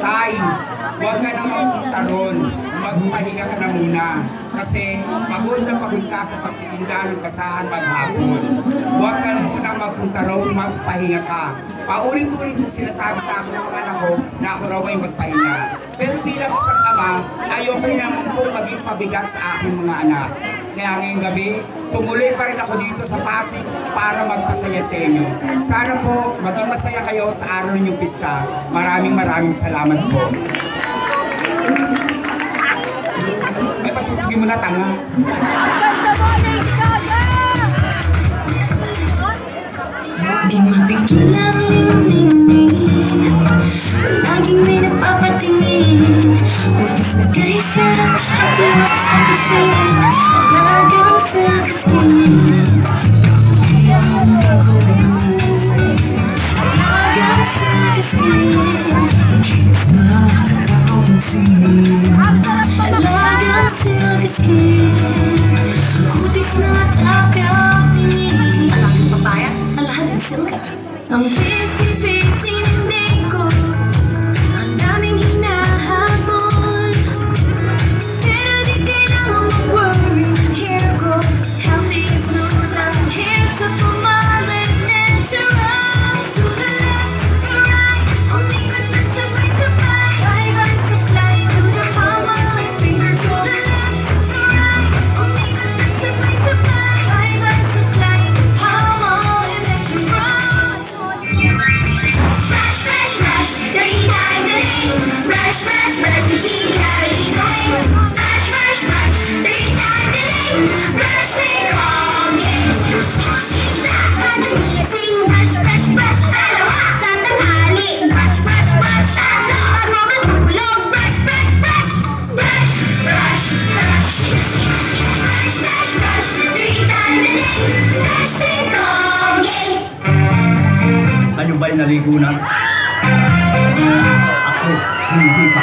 Tay, huwag ka na magpunta ron. Magpahinga ka na muna. Kasi pagod na pagod ka sa pagtitinda ng basahan maghapon. Huwag ka muna magpunta ron, magpahinga ka. Paulit-ulit kong sinasabi sa akin ng mga anak ko na ako raw ay magpahinga. Pero bilang isang ama, ayoko naman pong maging pabigat sa aking mga anak. Kaya ngayong gabi, tumuloy pa rin ako dito sa Pasig para magpasaya sa inyo. Sana po maging masaya kayo sa araw ninyong pista. Maraming salamat po. May patutugin mo na tanga. Di mapigilang liningin, palaging may napapatingin. Kutis na kay sarap, haplos sa pusin, alagang sa kaskin. Di akong gagawin, alagang sa kaskin. Kinis na nakapansin, alagang sa kaskin. Kutis na nakatingin, alagang papaya. Ang busy-busy ng day ko, ang daming hinahabol. Pero di kailangan mag-worry, here go. Healthy and smooth, I'm here to pumalit natural. To the left, to the right, umikot na sabay-sabay. Bye-bye supply to the palm of my finger. To the left, to the right, umikot na sabay-sabay. Bye-bye supply, palm of my natural. Kayo ba'y naligo na? Ako, hindi pa.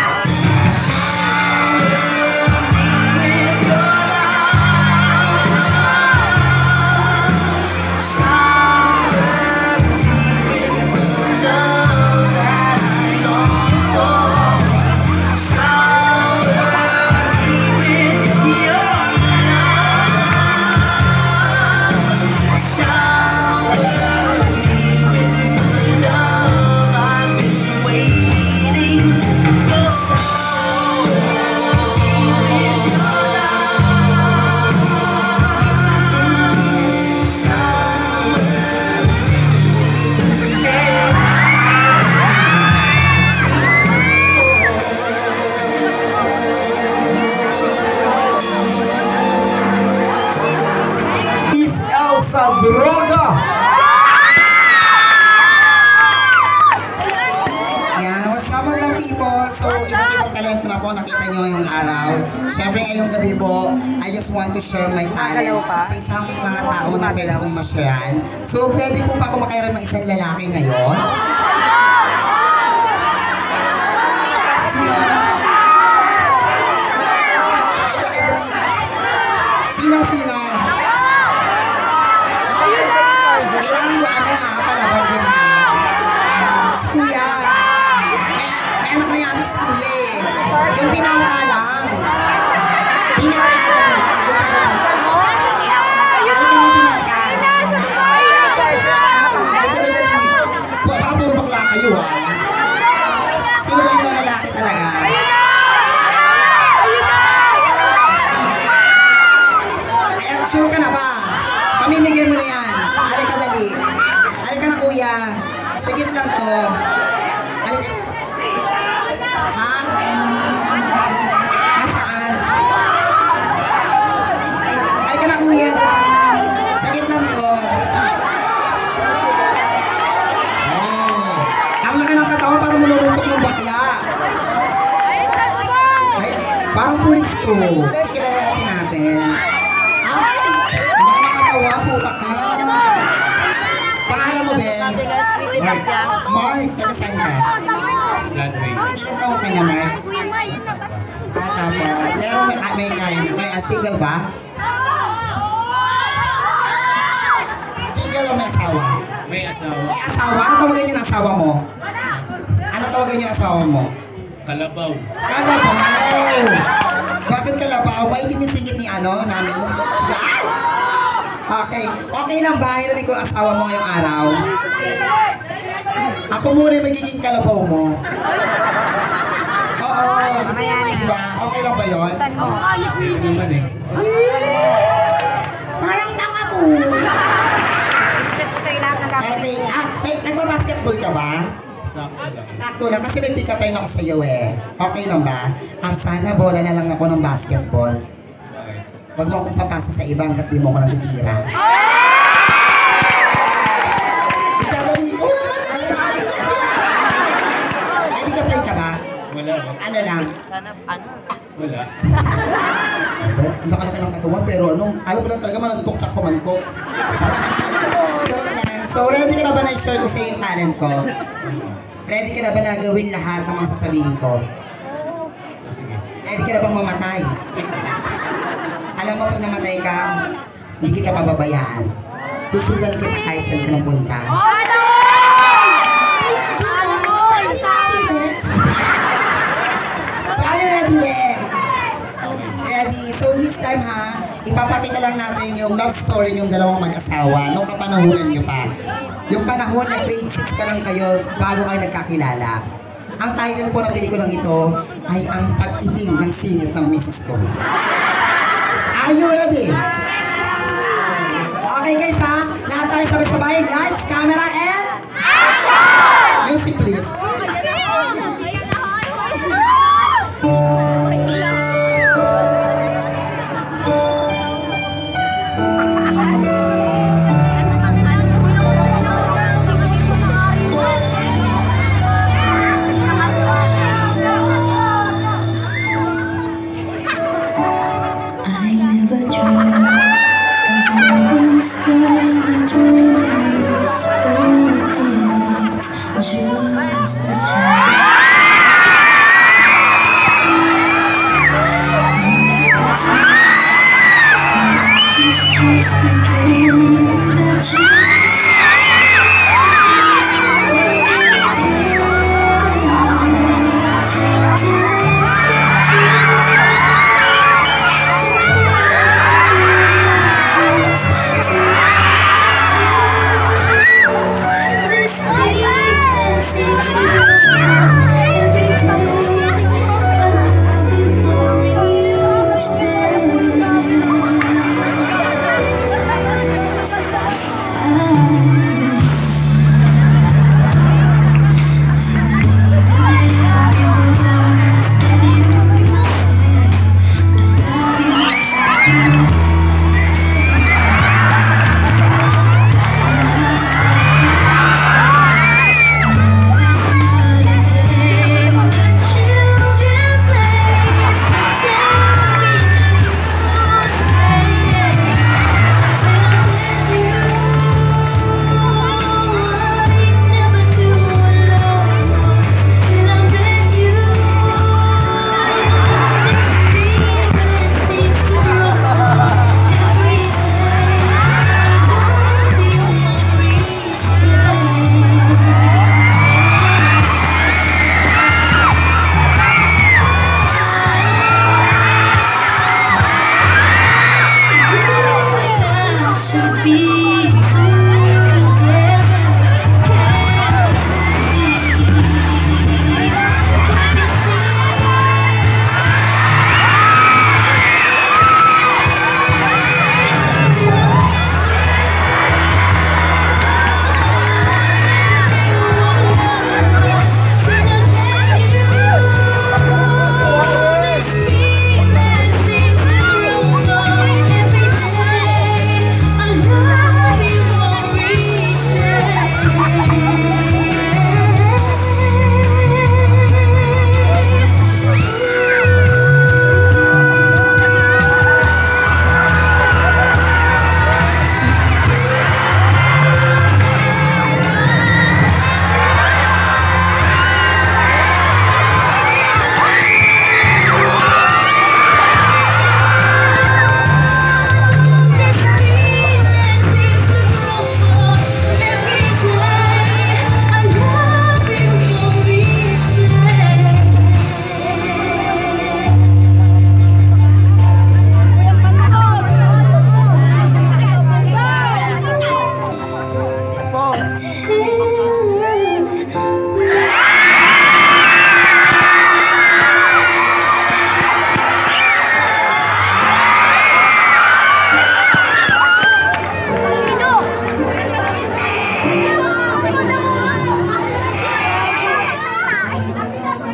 Sa droga! Yan, what's up mga people? So, iba't ibang talento na po nakita nyo ngayong araw. Siyempre ngayong gabi po, I just want to share my talent sa isang mga tao na pwede kong masharean. So, pwede po pa ako makairan ng isang lalaki ngayon? Sino? Ito, Sino? Palaban din ha. Si Kuya. May anak na yata si Kuya eh. Yung pinata lang. Pinata dali. Halika dali. Halika na pinata. Halika na dali. Baka puro bakla kayo ha. Sino ba yung lalaki talaga? Ay, sure ka na ba? Pamimigay mo na yan. Halika dali. Halika na kuya. Sigit lang to. Halika na. Ha? Nasaan? Halika na kuya. Sigit lang to. Oh. Ang laki ng katawan parang manununtok ng bakla. Ay, parang pulis to. Ikilalatin natin. Ay! Ang laki ng katawan, puta ka. Pangalan mo, Ben? Mark, taga saan ka? Flatway. Ilan taong ka na, Mark? Bata pa. Pero may kaya na. May single ba? Single o may asawa? May asawa. May asawa? Ano tawagan yung asawa mo? Ano tawagan yung asawa mo? Kalabaw. Kalabaw! Bakit kalabaw? Maitim yung singit ni ano, Mami? Yan! Okay. Okay lang ba? Hiramin ko ang asawa mo ngayong araw. Ako muna yung magiging kalabaw mo. Oo. Diba? Okay lang ba yun? Hindi naman eh. Parang tanga ko. Okay. Nagbabasketball ka ba? Sakto lang. Sakto lang kasi may pick-up line ako sa'yo eh. Okay lang ba? Sana bola na lang ako ng basketball. Okay. Huwag mo akong papasa sa iba hanggat di mo ako natitira. Ikadali ko naman dali. May pick-up line ka ba? Wala. Ano lang? Wala. Laki-laki ng katawan pero alam mo lang talaga manantok tsaka kumantok. Charot lang. So ready ka na ba na i-share ko sa'yo yung talent ko? Ready ka na ba na gawin lahat ng mga sasabihin ko? Sige. Ready ka na bang mamatay? Alam mo pag namatay ka, hindi kita pababayaan. Susundan kita kahit saan ka nang punta. So are you ready, be? Ready? So this time ha, ipapakita lang natin yung love story yung dalawang mag-asawa nung kapanahunan nyo pa. Yung panahon na grade 6 pa lang kayo bago kayo nagkakilala. Ang title po ng pelikulang ito ay Ang Pag-iting ng Singit ng Mrs. Ko. Are you ready? Okay guys ha, lahat tayo sabay-sabay. Lights, camera, and action! Music please. I never dreamed, 'cause I always thought the dream was true.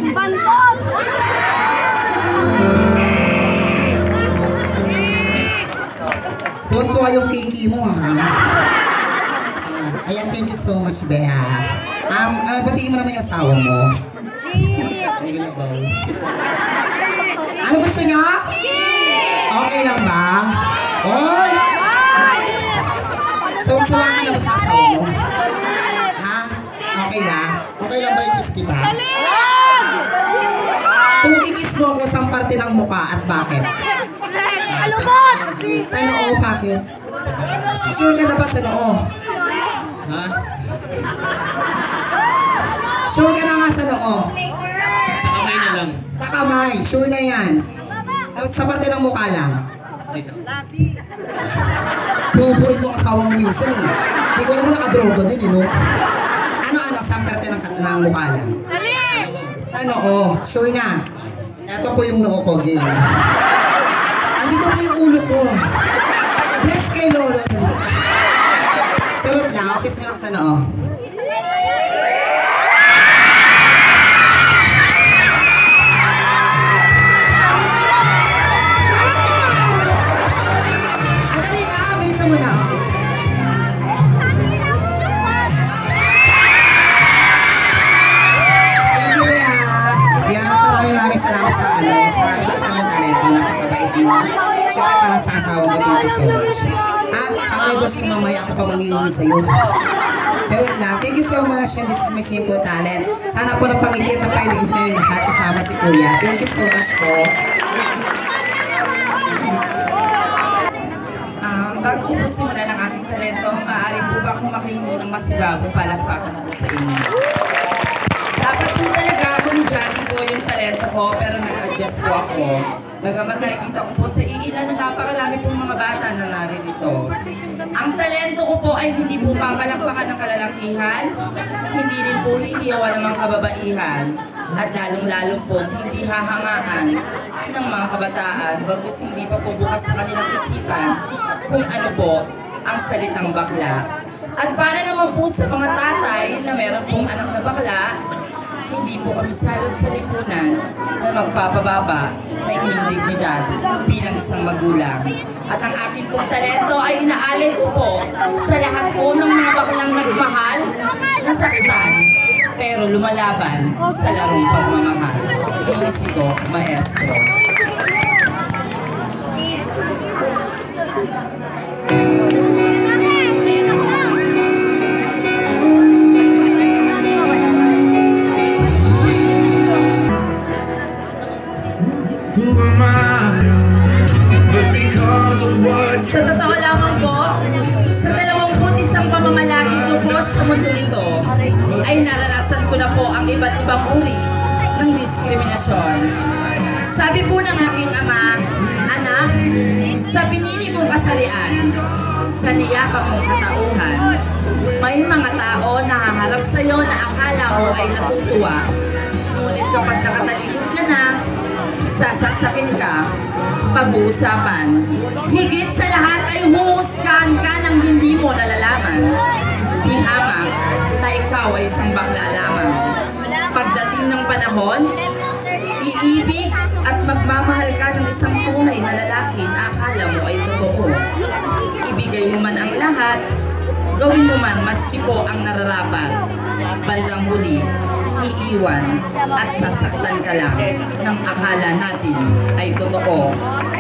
Bantot! Tuwan-tuwa yung kiki mo, ha? Ayan, thank you so much, Bea. Batiin mo naman yung asawa mo. Hindi ko na ba? Ano gusto niya? Okay lang ba? Oy! Suwang-suwa ka na ba sa asawa mo? Ha? Okay lang? Okay lang ba i-kiss kita? Kung i-kiss mo ako, saan parte ng mukha at bakit? Alubot! Sa noo, bakit? Sure ka na ba sa noo? Ha? Sure ka na nga sa noo? Sa kamay na lang. Sa kamay, sure na yan. Sa parte ng mukha lang. Okay, sa Pupurin tong asawa mo minsan eh. Hindi ko alam kung nakadroga din eh, no? Ano-ano, sa parte ng mukha lang. Sa noo, sure na. Ito po yung noo ko, game. Andito po yung ulo ko. Bless kay Lolo. Charot lang, kiss mo lang sa noo. Adali na, bilisan mo na. Thank you, Bea. Yeah, maraming salamat sa ikita mong talento. Napakabait mo. Siyempre para sa asawa ko, thank you so much. Ang redos ko mamaya ako pa mangihingi sa'yo. Charot lang. Thank you so much and this is my simple talent. Sana po napangiti at napailigid na yung lahat kasama si Kuya. Thank you so much po. Bago ko po simulan ang aking talento, maaari po ba akong makahingi ng masibabong palakpakan po sa inyo? Dapat po talaga ako ni Jackie po yung talento ko, pero nag-adjust po ako. Nagamat nakikita ko po sa iilan na napakalami pong mga bata na naririto. Ang talento ko po ay hindi po pampalakpakan ng kalalakihan, hindi rin po hihiyawan ng mga kababaihan, at lalong-lalong po hindi hahangaan ng mga kabataan bagkus hindi pa po bukas sa kanilang isipan kung ano po ang salitang bakla. At para naman po sa mga tatay na meron pong anak na bakla, hindi po kami salot sa lipunan na magpapababa ng inyong dignidad bilang isang magulang. At ang aking pong talento ay inaalay ko po sa lahat po ng mga baklang nagmahal, nasaktan, pero lumalaban sa larong pagmamahal. Musiko, maestro. Sa totoo lamang po, sa 21 pamamalaki ko po sa mundong ito, ay naranasan ko na po ang iba't ibang uri ng diskriminasyon. Sabi po ng aking ama, anak, sa pinili mong kasarian, sa niyakap mong katauhan, may mga tao na haharap sa iyo na akala mo ay natutuwa. Ngunit kapag nakatalikod ka na, sasaksakin ka, pag-uusapan. Higit sa lahat ay huhusgahan ka ng hindi mo nalalaman. Di hamak na ikaw ay isang bakla lamang. Pagdating ng panahon, iibig at magmamahal ka ng isang tunay na lalaki na akala mo ay totoo. Ibigay mo man ang lahat, gawin mo man maski po ang nararapat. Bandang huli, iiwan at sasaktan ka lang ng akala natin ay totoo.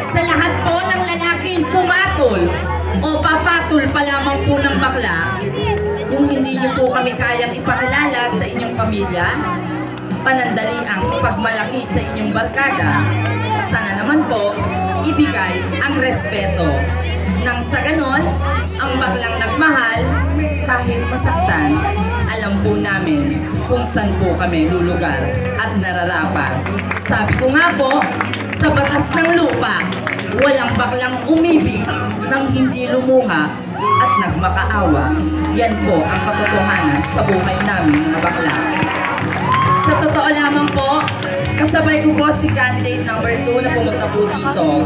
Sa lahat po ng lalaking pumatol o papatol pa lamang po ng bakla, kung hindi niyo po kami kayang ipakilala sa inyong pamilya, panandali ang ipagmalaki sa inyong barkada, sana naman po ibigay ang respeto. Nang sa ganon, ang baklang nagmahal, kahit masaktan, alam po namin kung saan po kami lulugar at nararapat. Sabi ko nga po, sa batas ng lupa, walang baklang umibig nang hindi lumuha at nagmakaawa. Yan po ang katotohanan sa buhay namin mga bakla. Sa totoo lamang po, kasabay ko po si candidate number 2 na pumunta po dito.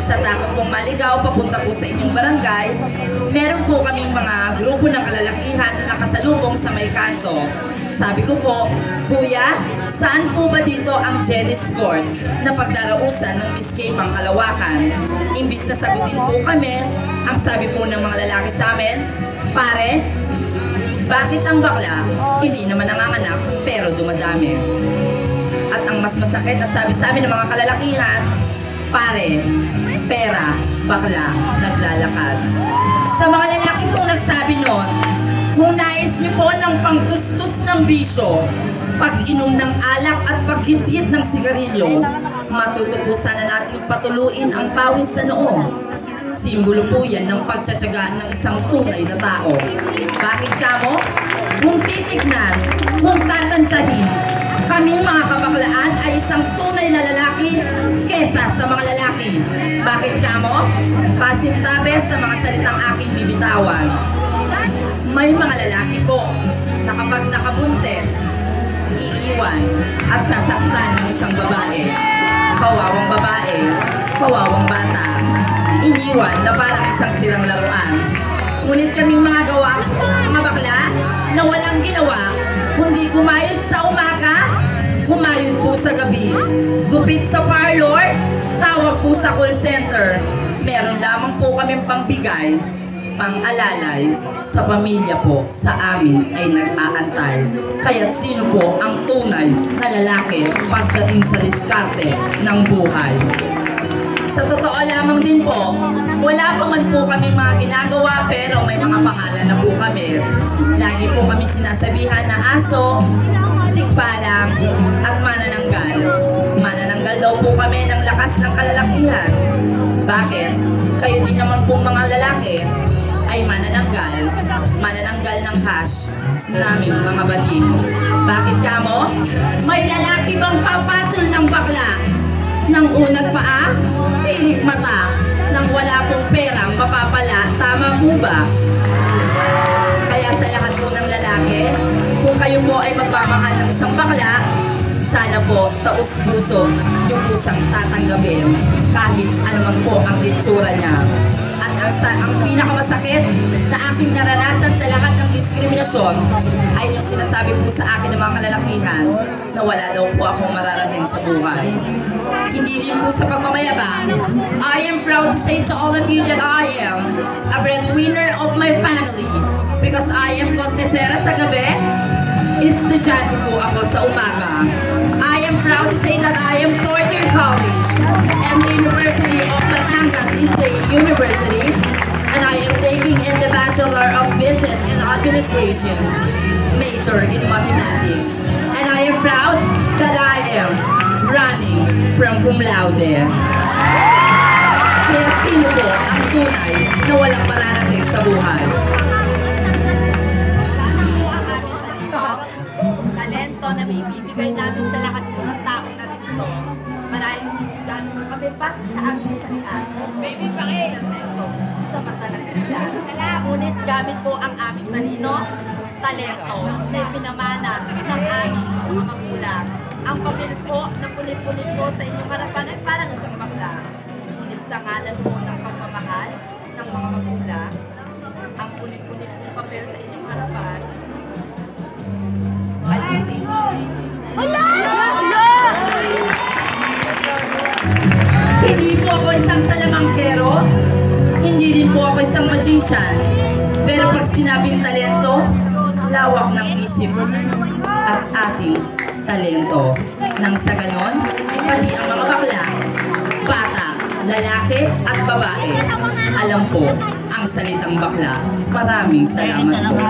Sa takot pong maligaw papunta po sa inyong barangay, meron po kaming mga grupo ng kalalakihan na nakasalubong sa may kanto. sabi ko po, Kuya, saan po ba dito ang Jenny's Court na pagdarausan ng Miss K Pangkalawakan? Imbis na sagutin po kami, ang sabi po ng mga lalaki sa amin, pare, bakit ang bakla hindi naman nanganganak pero dumadami? At ang mas masakit na sabi sa amin ng mga kalalakihan, pare, pera, bakla, naglalakad. Sa mga lalaki pong nagsabi noon, kung nais niyo po ng pangtustos ng bisyo, pag-inom ng alak at paghitid ng sigarilyo, matuto po sana nating patuluin ang pawis sa noo. Simbolo po yan ng pagtsatsaga ng isang tunay na tao. Bakit kamo? Kung titignan, kung tatantsahin, kaming mga kabaklaan ay isang tunay na lalaki kesa sa mga lalaki. Bakit kamo? Pasintabi sa mga salitang aking bibitawan. May mga lalaki po na kapag nakabuntes, iiwan at sasaktan ng isang babae. Kawawang babae, kawawang bata, iniwan na parang isang sirang laruan. Ngunit kaming mga bakla na walang ginawa, kundi kumayod sa umaga, kumayod po sa gabi, gupit sa parlor, tawag po sa call center. Meron lamang po kaming pambigay, pang-alalay sa pamilya po sa amin ay nag-aantay. Kaya't sino po ang tunay na lalaki pagdating sa diskarte ng buhay? Sa totoo lamang din po, wala pa man po kami mga ginagawa pero may mga pangalan na po kami. Lagi po kami sinasabihan na aso, tikbalang at manananggal. Manananggal daw po kami ng lakas ng kalalakihan. Bakit? Kayo din naman pong mga lalaki ay manananggal ng cash naming mga bading. Bakit kamo? May lalaki bang papatol ng bakla? Nang unang paa, tirik mata, nang wala pong perang mapapala, tama po ba? Kaya sa lahat po ng lalaki, kung kayo po ay magmamahal ng isang bakla, sana po taus-puso yung pusang tatanggapin kahit anuman po ang itsura niya. At ang pinakamasakit na aking naranasan sa lahat ng diskriminasyon ay yung sinasabi po sa akin ng mga kalalakihan na wala daw po akong mararating sa buhay. Hindi din po sa pagmamayabang. I am proud to say to all of you that I am a breadwinner of my family because I am kontesera sa gabi, estudyante po ako sa umaga. I am proud to say that I am fourth year college and the University of Batangas State University, and I am taking in the Bachelor of Business and Administration, major in mathematics. And I am proud that I am running from cum laude. Kaya sino po ang tunay na walang mararating sa buhay? Talento na may bibigay namin sa lahat ng tao na dito. Maraming isgan kami base sa aming salita. Baby, talento sa mata ng isgan. Ngunit gamit po ang aming talento na ipinamana ng aming mga magulang. Ang pamilya po na punit-punit po sa inyong harapan ay parang isang bakla. Ngunit sa ngalan po ng pagmamahal ng mga magulang, ang punit-punit po papel sa inyong harapan ay hindi. Hindi po ako isang salamangkero, hindi din po ako isang magician. Pero pag sinabing talento, lawak ng isip at ating talento. Nang sa ganon, pati ang mga bakla, bata, lalaki at babae, alam po ang salitang bakla. Maraming salamat po.